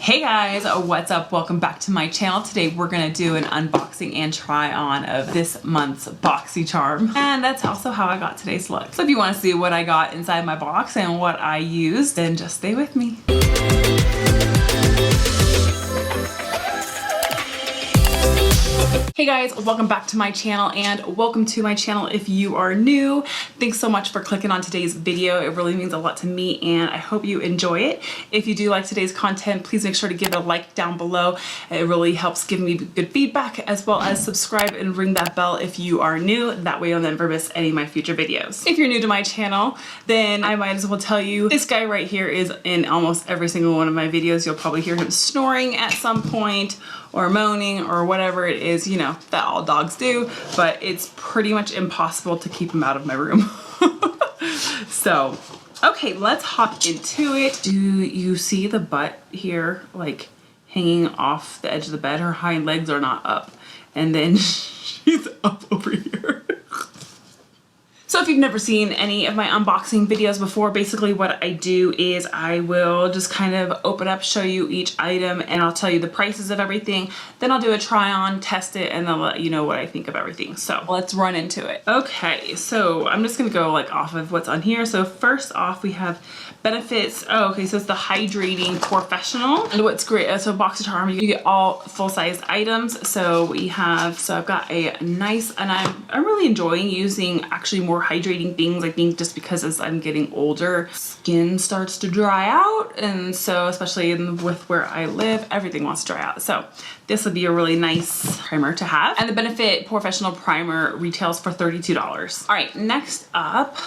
Hey guys, what's up? Welcome back to my channel. Today we're gonna do an unboxing and try on of this month's BoxyCharm. And that's also how I got today's look. So if you wanna see what I got inside my box and what I used, then just stay with me. Hey guys, welcome back to my channel and welcome to my channel if you are new. Thanks so much for clicking on today's video. It really means a lot to me and I hope you enjoy it. If you do like today's content, please make sure to give it a like down below. It really helps give me good feedback, as well as subscribe and ring that bell if you are new. That way you'll never miss any of my future videos. If you're new to my channel, then I might as well tell you this guy right here is in almost every single one of my videos. You'll probably hear him snoring at some point or moaning or whatever it is, you know, that all dogs do, but it's pretty much impossible to keep him out of my room. So, okay, let's hop into it. Do you see the butt here, like hanging off the edge of the bed? Her hind legs are not up, and then she's up over here. So if you've never seen any of my unboxing videos before, basically what I do is I will just kind of open up, show you each item, and I'll tell you the prices of everything. Then I'll do a try on, test it, and then let you know what I think of everything. So let's run into it. Okay, so I'm just gonna go like off of what's on here. So first off, we have benefits. Oh, okay, so it's the Hydrating Professional. And what's great, so BoxyCharm, you get all full-size items. So I've got a nice, and I'm really enjoying using actually more hydrating things. I think just because as I'm getting older, skin starts to dry out, and so especially with where I live, everything wants to dry out. So this would be a really nice primer to have. And the Benefit Professional Primer retails for $32. All right, next up,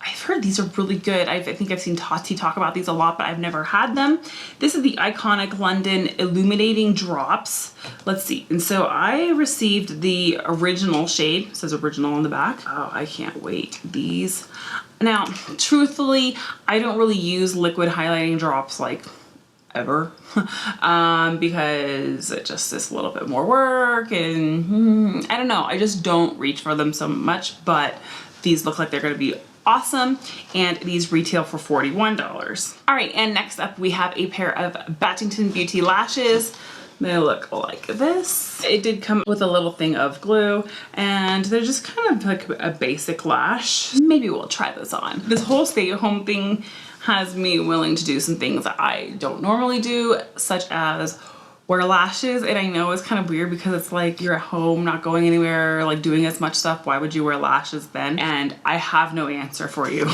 I've heard these are really good. I think I've seen Tati talk about these a lot, but I've never had them. This is the Iconic London Illuminating Drops. Let's see. And so I received the original shade. It says original on the back. Oh, I can't wait. These. Now, truthfully, I don't really use liquid highlighting drops like ever because it just is a little bit more work and I don't know. I just don't reach for them so much, but these look like they're going to be awesome, and these retail for $41. All right, and next up we have a pair of Battington Beauty lashes. They look like this. It did come with a little thing of glue, and they're just kind of like a basic lash. Maybe we'll try this on. This whole stay-at-home thing has me willing to do some things that I don't normally do, such as wear lashes. And I know it's kind of weird because it's like you're at home, not going anywhere, like doing as much stuff. Why would you wear lashes then? And I have no answer for you.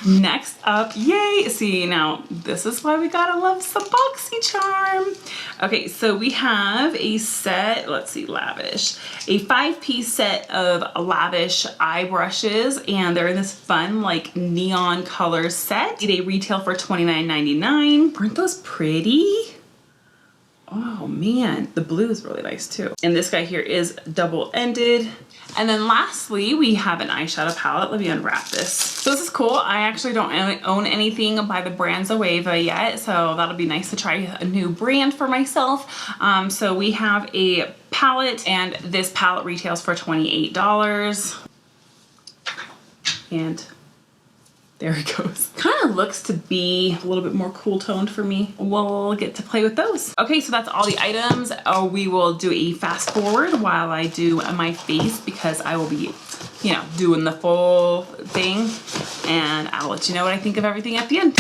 Next up, yay! See, now this is why we gotta love some BoxyCharm. Okay, so we have a set, let's see, Lavish. A 5-piece set of Lavish eye brushes, and they're in this fun like neon color set. They retail for $29.99. Aren't those pretty? Oh man, the blue is really nice too. And this guy here is double-ended. And then lastly, we have an eyeshadow palette. Let me unwrap this. So this is cool. I actually don't own anything by the brand Zoeva yet, so that'll be nice to try a new brand for myself. So we have a palette, and this palette retails for $28. And there it goes. Kind of looks to be a little bit more cool toned for me. We'll get to play with those. Okay, so that's all the items. We will do a fast forward while I do my face, because I will be, you know, doing the full thing, and I'll let you know what I think of everything at the end.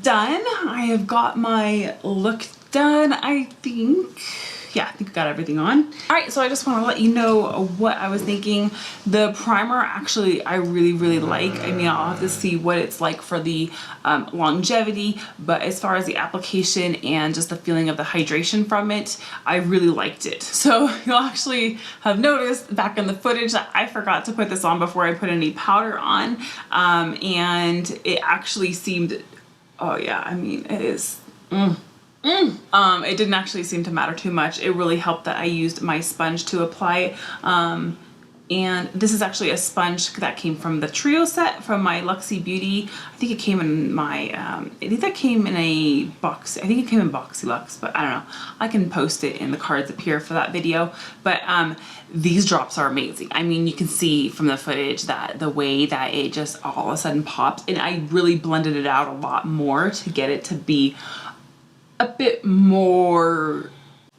done. I have got my look done, I think. Yeah, I think I got everything on. All right, so I just want to let you know what I was thinking. The primer, actually, I really like. I mean, I'll have to see what it's like for the longevity, but as far as the application and just the feeling of the hydration from it, I really liked it. So you'll actually have noticed back in the footage that I forgot to put this on before I put any powder on, and it actually seemed, oh yeah, I mean, it is, it didn't actually seem to matter too much. It really helped that I used my sponge to apply it. And this is actually a sponge that came from the trio set from my Luxy Beauty. I think it came in my, I think that came in a box. I think it came in BoxyLux, but I don't know. I can post it in the cards up here for that video. But these drops are amazing. I mean, you can see from the footage that the way that it just all of a sudden pops, and I really blended it out a lot more to get it to be a bit more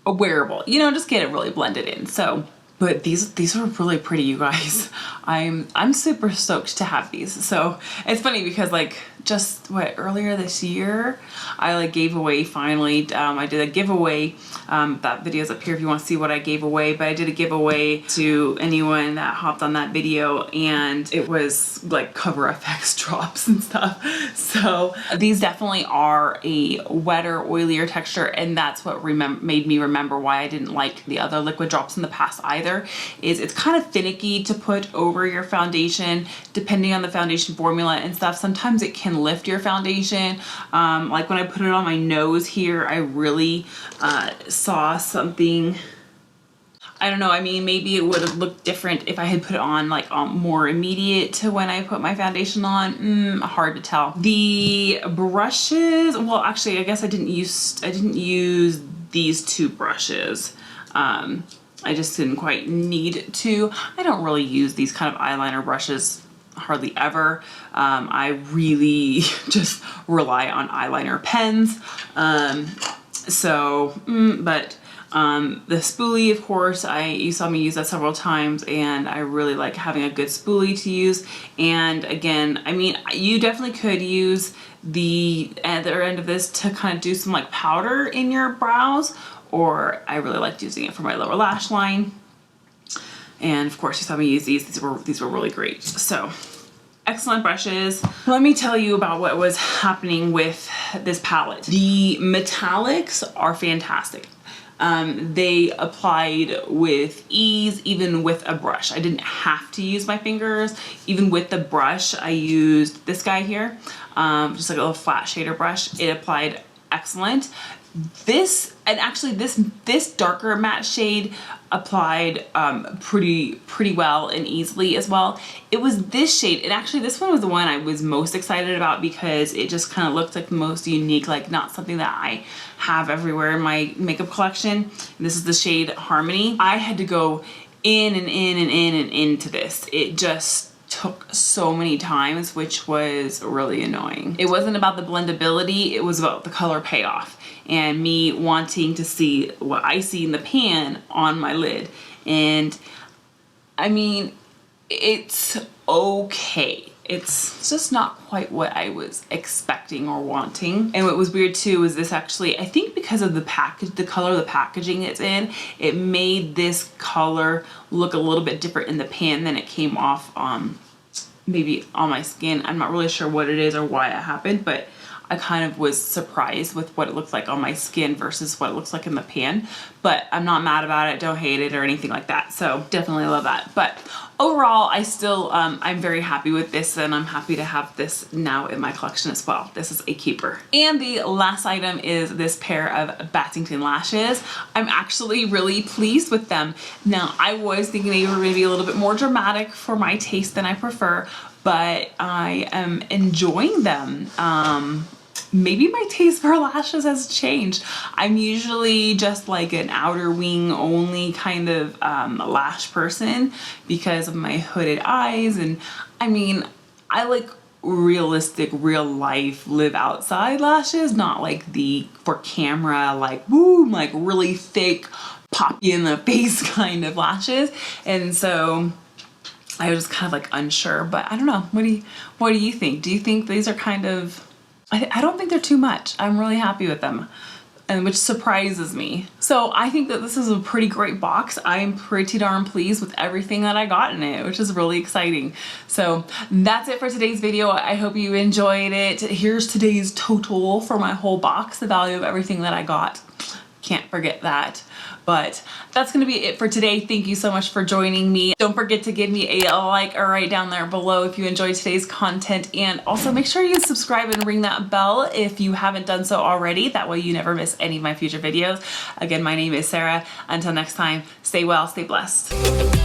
wearable, you know, just get it really blended in. So, but these are really pretty, you guys. I'm super stoked to have these. So it's funny because like just earlier this year, I like gave away finally. I did a giveaway. That video's up here if you want to see what I gave away. But I did a giveaway to anyone that hopped on that video, and it was like Cover FX drops and stuff. So these definitely are a wetter, oilier texture, and that's what made me remember why I didn't like the other liquid drops in the past either. Is it's kind of finicky to put over your foundation, depending on the foundation formula and stuff. Sometimes it can lift your foundation. Like when I put it on my nose here, I really saw something. I don't know, I mean, maybe it would have looked different if I had put it on like more immediate to when I put my foundation on. Hard to tell. The brushes, well, actually, I guess I didn't use these two brushes. I just didn't quite need to. I don't really use these kind of eyeliner brushes hardly ever. I really just rely on eyeliner pens. The spoolie, of course, you saw me use that several times, and I really like having a good spoolie to use. And again, I mean, you definitely could use the other end of this to kind of do some like powder in your brows, or I really liked using it for my lower lash line. And of course, you saw me use these. These were really great. So excellent brushes. Let me tell you about what was happening with this palette. The metallics are fantastic. They applied with ease, even with a brush. I didn't have to use my fingers. Even with the brush, I used this guy here, just like a little flat shader brush. It applied excellent. This, and actually this darker matte shade applied pretty well and easily as well. It was this shade, and actually this one was the one I was most excited about because it just kind of looked like the most unique, like not something that I have everywhere in my makeup collection. And this is the shade Harmony. I had to go in and into this. It just took so many times, which was really annoying. It wasn't about the blendability, it was about the color payoff and me wanting to see what I see in the pan on my lid. And I mean, it's okay. It's just not quite what I was expecting or wanting. And what was weird too was this actually, I think because of the package, the color of the packaging it's in, it made this color look a little bit different in the pan than it came off maybe on my skin. I'm not really sure what it is or why it happened, but I kind of was surprised with what it looks like on my skin versus what it looks like in the pan. But I'm not mad about it, don't hate it or anything like that. So definitely love that. But overall, I still, I'm very happy with this, and I'm happy to have this now in my collection as well. This is a keeper. And the last item is this pair of Battington lashes. I'm actually really pleased with them. Now, I was thinking they were going to be a little bit more dramatic for my taste than I prefer, but I am enjoying them. Maybe my taste for lashes has changed. I'm usually just like an outer wing only kind of lash person because of my hooded eyes. And I mean, I like realistic, real life, live outside lashes, not like the for camera, like boom, like really thick, pop you in the face kind of lashes. And so I was kind of like unsure, but I don't know. What do you think? Do you think these are kind of I don't think they're too much. I'm really happy with them, and which surprises me. So I think that this is a pretty great box. I am pretty darn pleased with everything that I got in it, which is really exciting. So that's it for today's video. I hope you enjoyed it. Here's today's total for my whole box, the value of everything that I got. Can't forget that. But that's going to be it for today. Thank you so much for joining me. Don't forget to give me a like or right down there below if you enjoyed today's content, and also make sure you subscribe and ring that bell if you haven't done so already. That way you never miss any of my future videos. Again, my name is Sarah. Until next time, stay well, stay blessed.